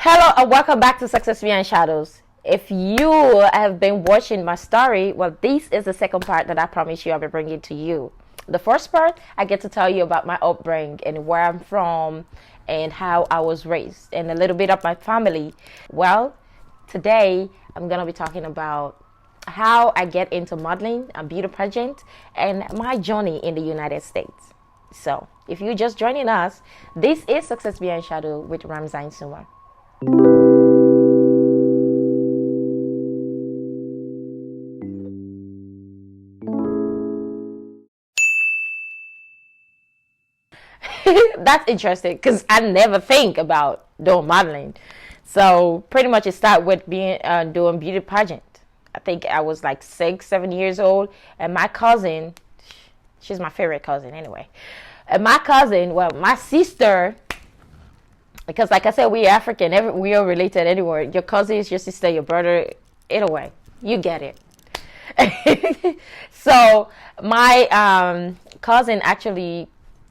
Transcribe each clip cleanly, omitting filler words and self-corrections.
Hello and welcome back to Success Behind Shadows. If you have been watching my story, well, this is the second part that I promise you I'll be bringing to you. The first part, I get to tell you about my upbringing and where I'm from and how I was raised and a little bit of my family. Well, today I'm going to be talking about how I get into modeling and beauty pageant and my journey in the United States. So, if you're just joining us, this is Success Behind Shadow with Ramzain Suma. That's interesting because I never think about doing modeling. So pretty much it started with being doing beauty pageant. I think I was like 6, 7 years old, and my cousin, she's my favorite cousin anyway. And my cousin, well, my sister, because like I said, we're African, we are related anywhere. Your cousin is your sister, your brother, either way, you get it. So my cousin actually,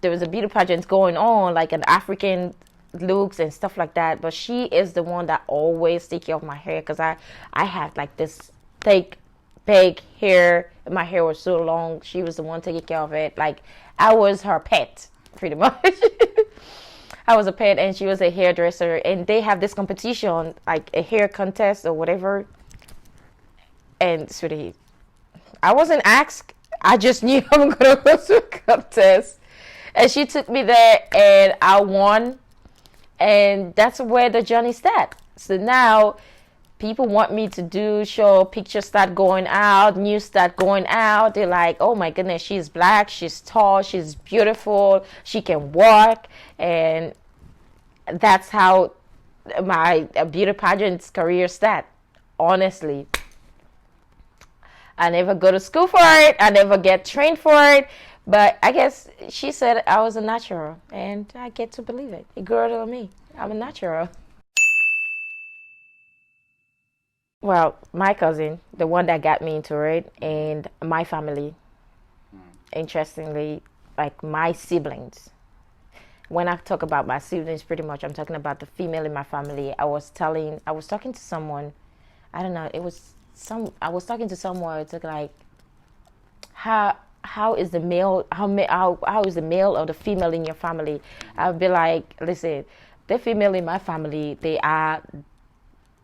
there was a beauty pageant going on, like an African looks and stuff like that. But she is the one that always take care of my hair because I had like this thick, big hair. And my hair was so long. She was the one taking care of it. Like I was her pet, pretty much. I was a pet and she was a hairdresser. And they have this competition, like a hair contest or whatever. And sweetie, I wasn't asked. I just knew I'm going to go to a contest. And she took me there and I won. And that's where the journey started. So now people want me to do show, pictures start going out, news start going out. They're like, oh my goodness, she's black, she's tall, she's beautiful, she can walk. And that's how my beauty pageant's career started. Honestly, I never go to school for it. I never get trained for it. But I guess she said I was a natural, and I get to believe it. It grew out of me. I'm a natural. Well, my cousin, the one that got me into it, and my family, interestingly, like my siblings. When I talk about my siblings, pretty much I'm talking about the female in my family. I was talking to someone, I don't know, I was talking to someone, it's like, how is the male how is the male or the female in your family? I'll be like, listen, the female in my family, they are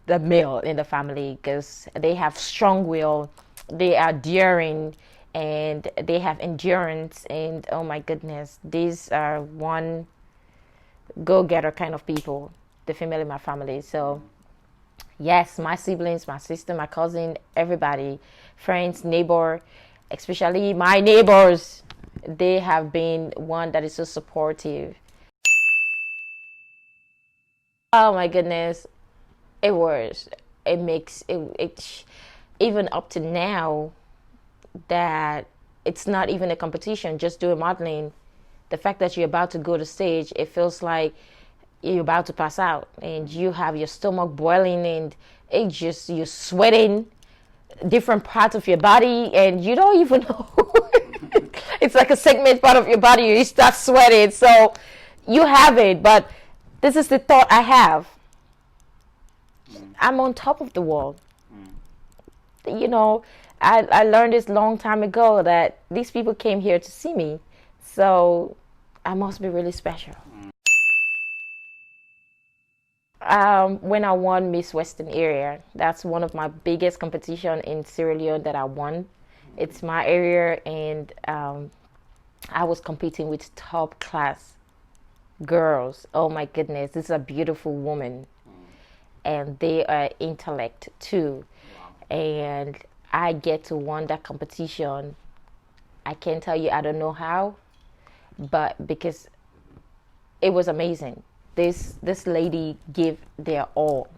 the male in the family because they have strong will, they are daring, and they have endurance, and oh my goodness, these are one go-getter kind of people, the female in my family. So yes, my siblings, my sister, my cousin, everybody, friends, neighbor, especially my neighbors, they have been one that is so supportive. Oh my goodness, it makes it even up to now that it's not even a competition, just doing modeling. The fact that you're about to go to stage, it feels like you're about to pass out and you have your stomach boiling and you're sweating different parts of your body and you don't even know. It's like a segment part of your body, you start sweating. So you have it, but this is the thought I have. I'm on top of the world. You know, I learned this long time ago that these people came here to see me, so I must be really special. When I won Miss Western Area, that's one of my biggest competition in Sierra Leone that I won. It's my area, and I was competing with top class girls. Oh my goodness, this is a beautiful woman, and they are intellect too. And I get to win that competition. I can't tell you, I don't know how, but because it was amazing. This lady gave their all.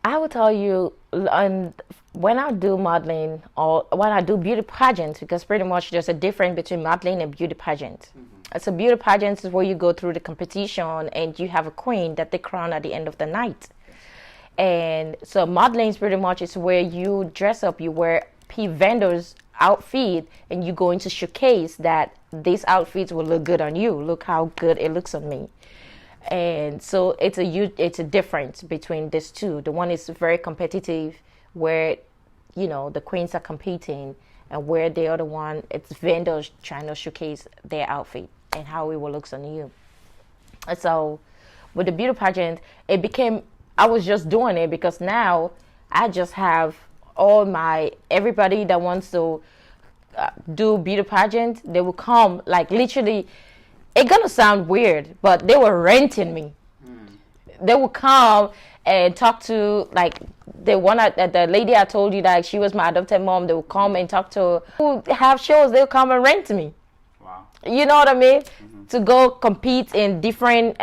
I will tell you, when I do modeling or when I do beauty pageants, because pretty much there's a difference between modeling and beauty pageant. It's a beauty pageant is where you go through the competition and you have a queen that they crown at the end of the night. And so modeling is pretty much is where you dress up, you wear vendors outfit, and you go into showcase that these outfits will look good on you. Look how good it looks on me. And so it's a difference between these two. The one is very competitive, where the queens are competing, and where the other one, it's vendors trying to showcase their outfit and how it will look on you. And so with the beauty pageant, it became, I was just doing it because now I just have everybody that wants to do beauty pageant, they will come, like literally, it's gonna sound weird, but they were renting me. They would come and talk to, like, the lady I told you that she was my adopted mom. They would come and talk to her. Who have shows, they'll come and rent me. Wow. You know what I mean? To go compete in different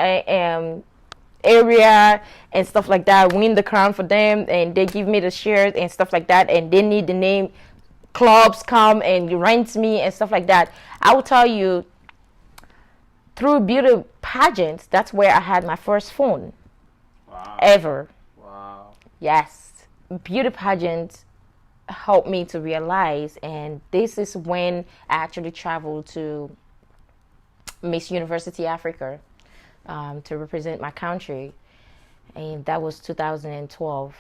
area and stuff like that, win the crown for them, and they give me the shirt and stuff like that, and they need the name. Clubs come and rent me and stuff like that. I will tell you, through beauty pageants, that's where I had my first phone. Wow. Ever. Wow. Yes. Beauty pageants helped me to realize, and this is when I actually traveled to Miss University Africa to represent my country, and that was 2012.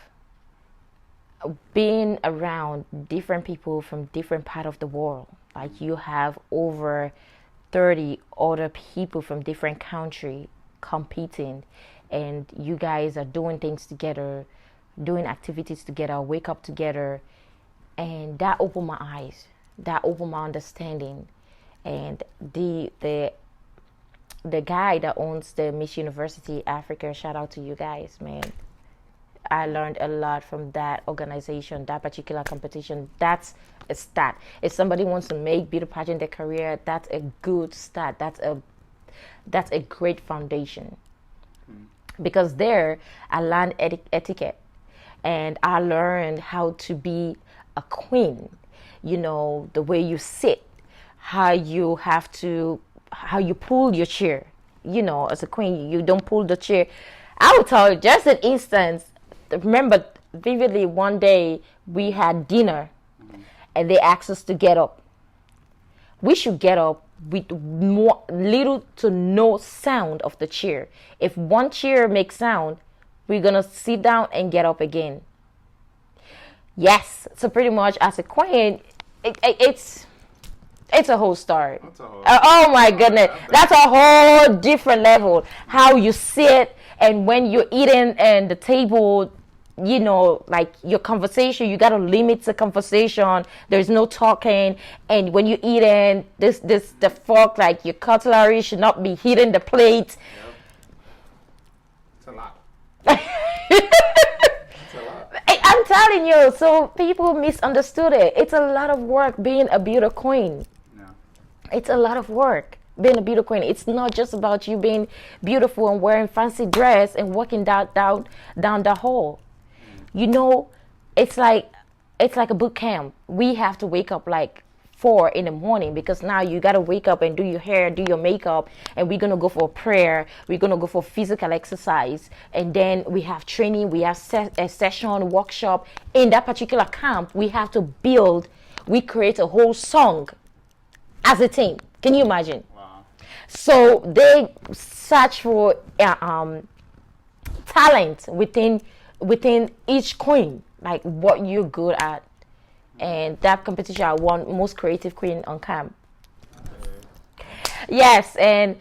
Being around different people from different part of the world, like you have over 30 other people from different country competing, and you guys are doing things together, doing activities together, wake up together, and that opened my eyes, that opened my understanding. And the guy that owns the Miss University Africa, shout out to you guys, man. I learned a lot from that organization, that particular competition. That's a start. If somebody wants to make beauty pageant their career, that's a good start. That's a great foundation. Because there, I learned etiquette, and I learned how to be a queen. The way you sit, how you pull your chair. As a queen, you don't pull the chair. I will tell you, just an instance. Remember vividly, one day we had dinner, and they asked us to get up. We should get up with little to no sound of the chair. If one chair makes sound, we're gonna sit down and get up again. Yes, so pretty much as a queen, it's a whole story. Oh my goodness, that's a whole different level. How you sit, and when you're eating and the table, like your conversation, you gotta limit the conversation. There's no talking, and when you're eating, the fork, like your cutlery, should not be hitting the plate. Yep. It's a lot. I'm telling you, so people misunderstood it. It's a lot of work being a beauty queen. Yeah. It's a lot of work being a beauty queen. It's not just about you being beautiful and wearing fancy dress and walking down the hall. It's like a boot camp. We have to wake up like 4 in the morning, because now you got to wake up and do your hair, do your makeup, and we're going to go for a prayer. We're going to go for physical exercise, and then we have training. We have a session, workshop. In that particular camp, we create a whole song as a team. Can you imagine? Wow. So they search for talent within each queen, like what you're good at. And that competition, I won most creative queen on camp. Yes, and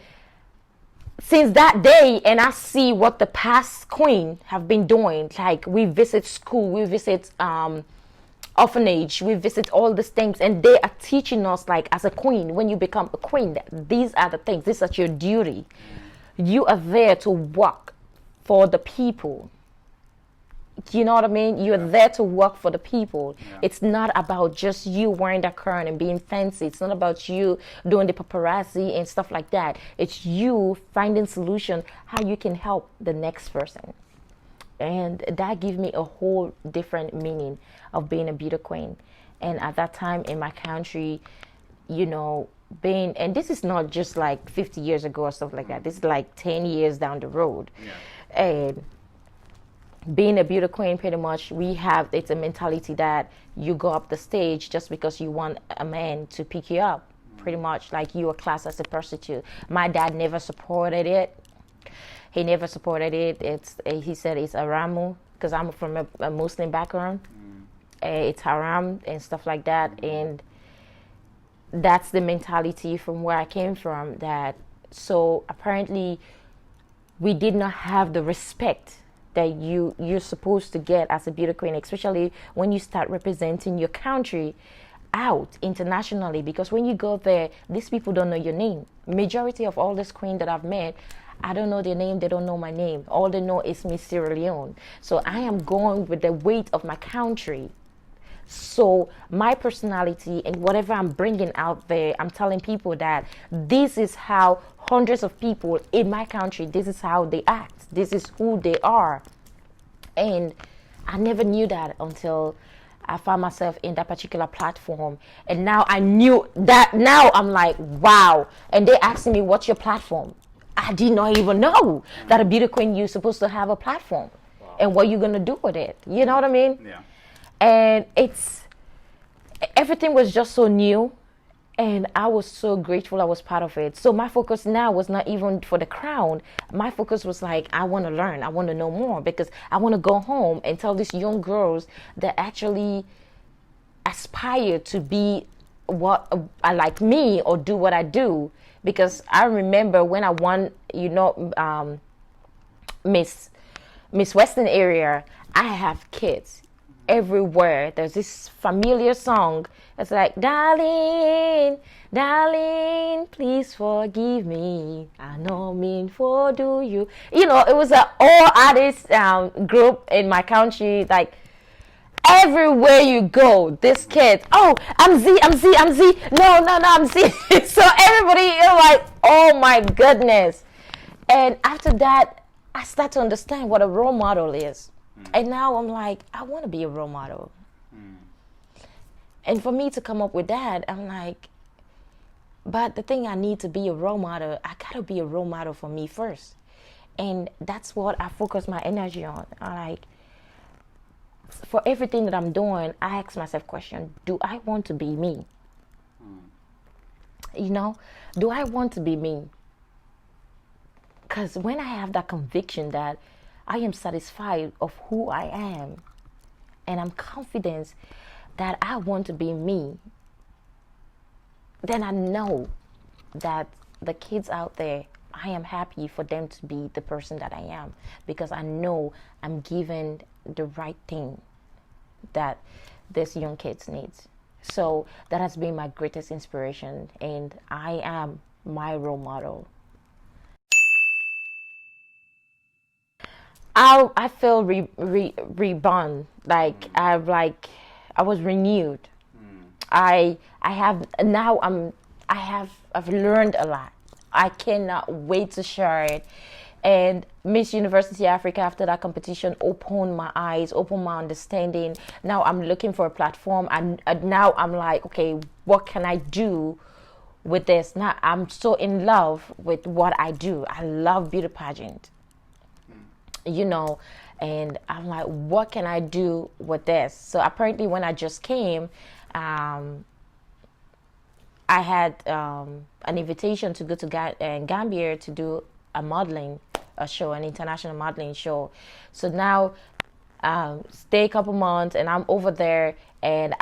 since that day, and I see what the past queen have been doing. Like, we visit school, we visit orphanage, we visit all these things, and they are teaching us, like, as a queen, when you become a queen, these are the things, this is your duty. You are there to work for the people. You know what I mean? You're there to work for the people. Yeah. It's not about just you wearing that crown and being fancy. It's not about you doing the paparazzi and stuff like that. It's you finding solution how you can help the next person. And that gave me a whole different meaning of being a beauty queen. And at that time in my country, and this is not just like 50 years ago or stuff like that. This is like 10 years down the road. Yeah. And being a beauty queen, pretty much, it's a mentality that you go up the stage just because you want a man to pick you up. pretty much like you are classed as a prostitute. My dad never supported it. He never supported it. He said it's haramu because I'm from a Muslim background. It's haram and stuff like that, and that's the mentality from where I came from. That so apparently we did not have the respect that you're supposed to get as a beauty queen, especially when you start representing your country out internationally, because when you go there, these people don't know your name. Majority of all these queens that I've met, I don't know their name, they don't know my name. All they know is Miss Sierra Leone. So I am going with the weight of my country. So my personality and whatever I'm bringing out there, I'm telling people that this is how hundreds of people in my country, this is how they act. This is who they are. And I never knew that until I found myself in that particular platform. And now I knew that. Now I'm like, wow. And they asking me, what's your platform? I did not even know that a beauty queen, you're supposed to have a platform. Wow. And what you're going to do with it. You know what I mean? Yeah. And everything was just so new. And I was so grateful I was part of it. So my focus now was not even for the crown. My focus was like, I want to learn. I want to know more, because I want to go home and tell these young girls that actually aspire to be what I like me or do what I do. Because I remember when I won, Miss Western area, I have kids everywhere. There's this familiar song. It's like, darling, darling, please forgive me. I know mean for do you. It was an all artist group in my country. Like, everywhere you go, this kid, oh, I'm Z. No, I'm Z. So everybody is like, oh my goodness. And after that, I start to understand what a role model is. And now I'm like, I want to be a role model. And for me to come up with that, I'm like, but the thing, I need to be a role model, I got to be a role model for me first. And that's what I focus my energy on. For everything that I'm doing, I ask myself question, do I want to be me? Do I want to be me? Because when I have that conviction that I am satisfied of who I am, and I'm confident that I want to be me, then I know that the kids out there, I am happy for them to be the person that I am, because I know I'm giving the right thing that this young kids needs. So that has been my greatest inspiration, and I am my role model. I feel reborn. I was renewed. I've learned a lot. I cannot wait to share it. And Miss University Africa, after that competition, opened my eyes, opened my understanding. Now I'm looking for a platform, and now I'm like, okay, what can I do with this? Now I'm so in love with what I do. I love beauty pageant. And I'm like, what can I do with this? So apparently when I just came, I had an invitation to go to Gambia to do a show, an international modeling show. So now stay a couple months, and I'm over there, and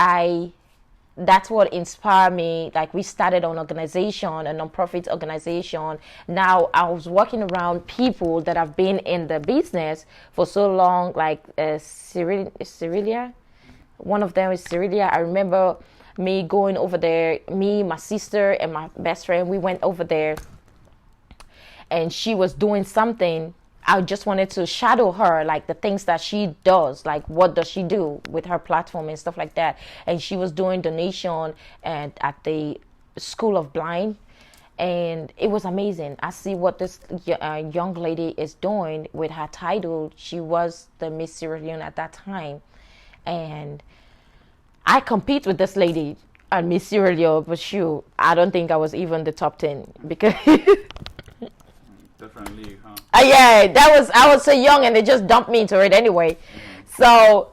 that's what inspired me. Like, we started an organization, a nonprofit organization. Now I was working around people that have been in the business for so long, like Cyrilia. One of them is Cyrilia. I remember me going over there, me, my sister, and my best friend, we went over there, and she was doing something. I just wanted to shadow her, like the things that she does, like what does she do with her platform and stuff like that. And she was doing donation at the School of Blind, and it was amazing. I see what this young lady is doing with her title. She was the Miss Sierra Leone at that time, and I compete with this lady at Miss Sierra Leone, but shoot, I don't think I was even the top 10 because. Different league, huh? Yeah, I was so young, and they just dumped me into it anyway. So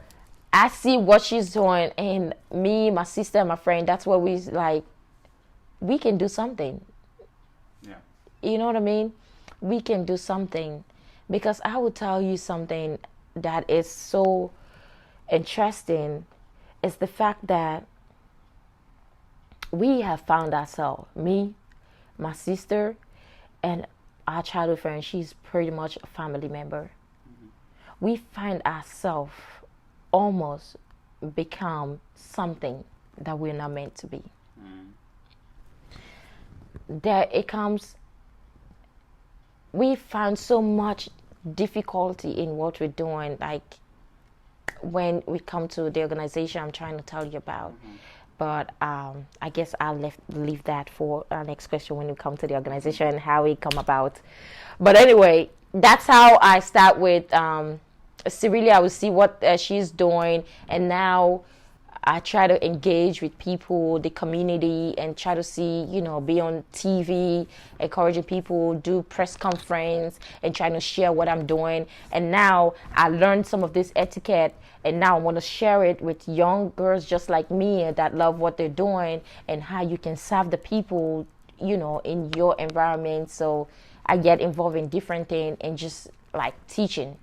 I see what she's doing, and me, my sister, and my friend, that's what we like. we can do something. Yeah. You know what I mean? We can do something. Because I will tell you something that is so interesting is the fact that we have found ourselves, me, my sister, and our childhood friend. She's pretty much a family member. We find ourselves almost become something that we're not meant to be. There it comes, we find so much difficulty in what we're doing, like when we come to the organization I'm trying to tell you about. But I guess I'll leave that for our next question when we come to the organization and how it come about. But anyway, that's how I start with Cirilia. I will see what she's doing, and now I try to engage with people, the community, and try to see, be on TV, encouraging people, do press conference, and trying to share what I'm doing. And now I learned some of this etiquette, and now I want to share it with young girls just like me that love what they're doing, and how you can serve the people, in your environment. So I get involved in different things and just like teaching.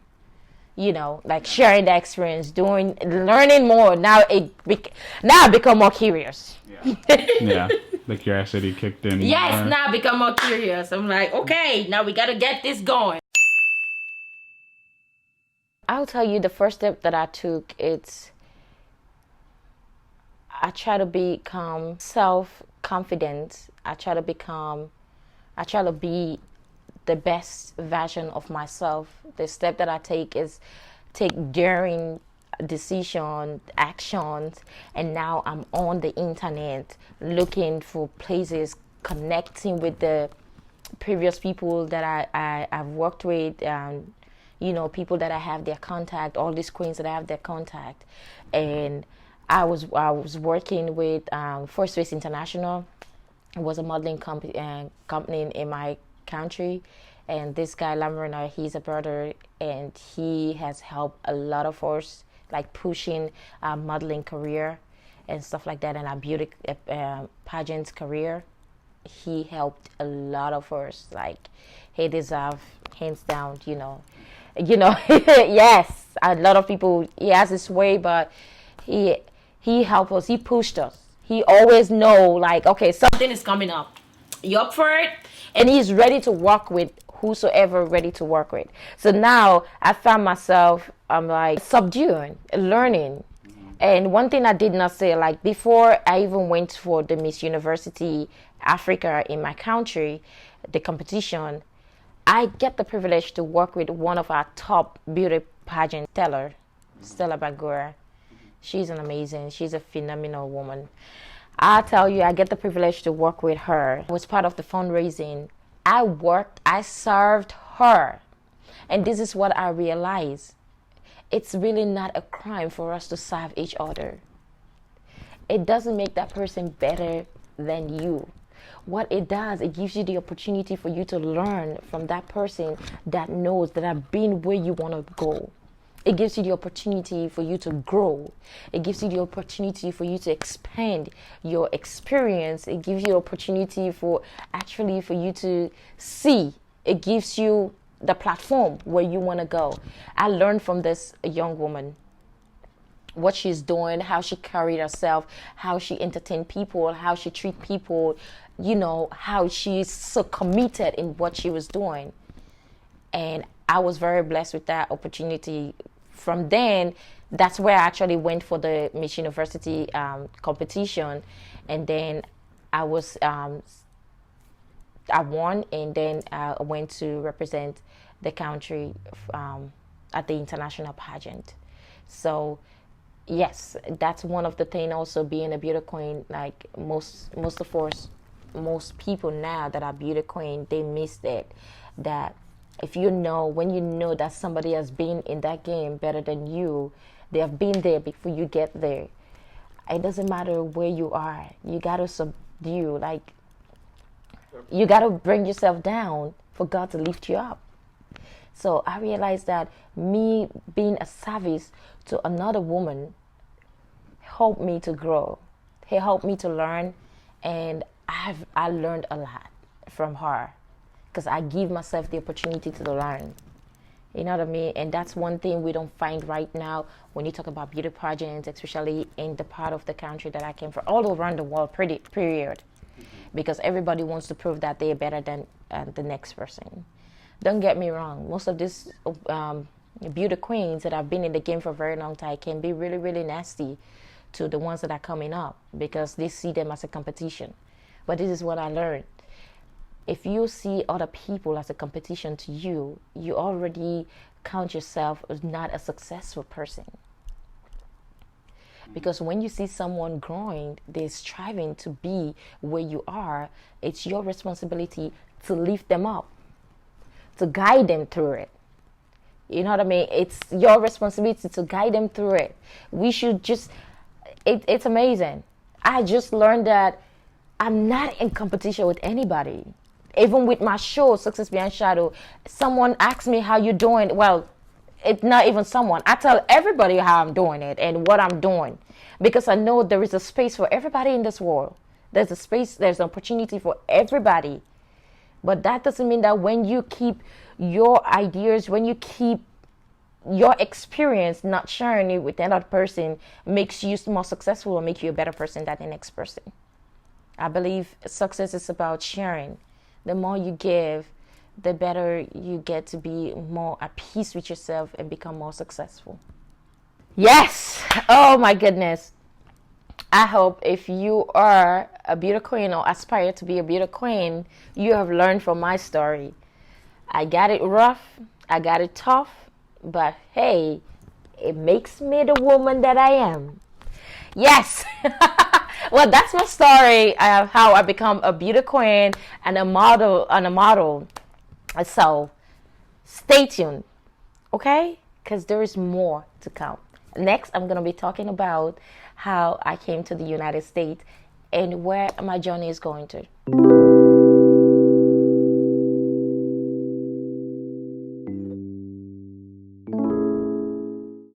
Sharing the experience, learning more. Now I become more curious. Yeah. Yeah. The curiosity kicked in. Yes, now I become more curious. I'm like, okay, now we got to get this going. I'll tell you the first step that I took, I try to become self-confident. I try to be the best version of myself. The step that I take is take daring decision, actions, and now I'm on the internet looking for places, connecting with the previous people that I've worked with, people that I have their contact, all these queens that I have their contact. And I was working with First Face International. It was a modeling company in my country, and this guy Lamrona, he's a brother, and he has helped a lot of us, like pushing our modeling career and stuff like that, and our beauty pageant career. He helped a lot of us, like he deserves hands down, yes, a lot of people, he has his way, but he helped us, he pushed us. He always know, like, okay, something is coming up, you up for it? And he's ready to work with whosoever ready to work with. So now I found myself, I'm like subduing, learning. And one thing I did not say, like before I even went for the Miss University Africa in my country, the competition, I get the privilege to work with one of our top beauty pageant, Stella Bagura. She's she's a phenomenal woman. I tell you, I get the privilege to work with her. I was part of the fundraising. I served her. And this is what I realized. It's really not a crime for us to serve each other. It doesn't make that person better than you. What it does, it gives you the opportunity for you to learn from that person that knows that I've been where you want to go. It gives you the opportunity for you to grow. It gives you the opportunity for you to expand your experience. It gives you the opportunity for you to see. It gives you the platform where you want to go. I learned from this young woman what she's doing, how she carried herself, how she entertained people, how she treat people, how she's so committed in what she was doing. And I was very blessed with that opportunity. From then, that's where I actually went for the Miss University competition, and then I won, and then I went to represent the country at the international pageant. So yes, that's one of the things. Also, being a beauty queen, like most people now that are beauty queen, they miss it. That when you know that somebody has been in that game better than you, they have been there before you get there. It doesn't matter where you are. You gotta subdue, like you gotta bring yourself down for God to lift you up. So I realized that me being a service to another woman helped me to grow. It helped me to learn, and I learned a lot from her because I give myself the opportunity to learn. You know what I mean? And that's one thing we don't find right now when you talk about beauty pageants, especially in the part of the country that I came from, all around the world, period. Because everybody wants to prove that they're better than the next person. Don't get me wrong. Most of these beauty queens that have been in the game for a very long time can be really, really nasty to the ones that are coming up because they see them as a competition. But this is what I learned. If you see other people as a competition to you, you already count yourself as not a successful person. Because when you see someone growing, they're striving to be where you are, it's your responsibility to lift them up, to guide them through it. You know what I mean? It's your responsibility to guide them through it. We should just, it's amazing. I just learned that I'm not in competition with anybody. Even with my show, Success Behind Shadow, someone asks me how you doing. Well, it's not even someone. I tell everybody how I'm doing it and what I'm doing. Because I know there is a space for everybody in this world. There's a space, there's an opportunity for everybody. But that doesn't mean that when you keep your ideas, when you keep your experience, not sharing it with another person, makes you more successful or make you a better person than the next person. I believe success is about sharing. The more you give, the better you get to be more at peace with yourself and become more successful. Yes! Oh my goodness. I hope if you are a beauty queen or aspire to be a beauty queen, you have learned from my story. I got it rough, I got it tough, but hey, it makes me the woman that I am. Yes! Well, that's my story of how I become a beauty queen and a model. So stay tuned, okay? Because there is more to come. Next, I'm going to be talking about how I came to the United States and where my journey is going to.